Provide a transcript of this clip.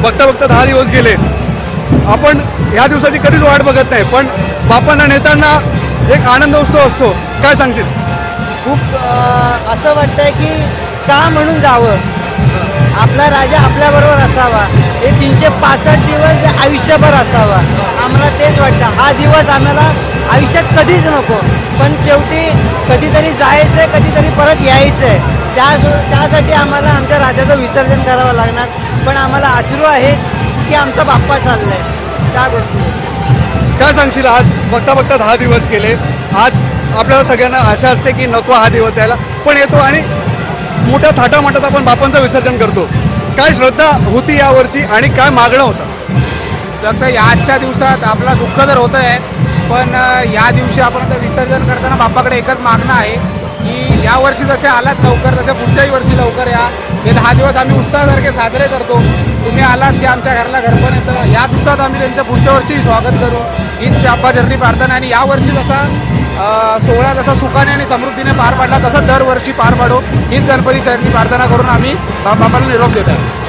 बघता बघता 10 दिवस गेले. आपण ह्या दिवसाची कधीच वाट बघत नाही, पण बापांना नेताना एक आनंद उत्सव असतो. काय सांगशील? खूप असं वाटतंय की का म्हणून जावं, आपला राजा आपल्याबरोबर असावा. हे 365 दिवस जे आयुष्यभर असावा, आम्हाला तेच वाटतं. हा दिवस आम्हाला आयुष्यात कधीच नको, पण शेवटी कधीतरी जायचंय, कधीतरी परत यायचंय. त्यासाठी आम्हाला आमच्या राजाचं विसर्जन करावं लागणार. पण आम्हाला अश्रू आहेत की आमचा बाप्पा चाललाय त्या गोष्टी. काय सांगशील? आज बघता बघता 10 दिवस गेले. आज आपल्याला सगळ्यांना आशा असते की नको हा दिवस यायला, पण येतो आणि मोठ्या थाटामाटात आपण बापांचं विसर्जन करतो. काय श्रद्धा होती यावर्षी आणि काय मागणं होतं? फक्त आजच्या दिवसात आपला दुःख तर होतं आहे, पण या दिवशी आपण आता विसर्जन करताना बाप्पाकडे एकच मागणं आहे की यावर्षी जसे आलात लवकर तसे पुढच्याही वर्षी लवकर या. हे 10 दिवस आम्ही उत्साहासारखे साजरे करतो. तुम्ही आलात की आमच्या घराला घरपण येतं. याच उत्साहात आम्ही त्यांचं पुढच्या वर्षी स्वागत करू, हीच बाप्पाचरणी प्रार्थना. आणि यावर्षी जसा सोहळा जसा सुखाने आणि समृद्धीने पार पाडला तसं दरवर्षी पार पाडू, हीच गणपती चरणी प्रार्थना करून आम्ही बाप्पाला निरोप देत आहे.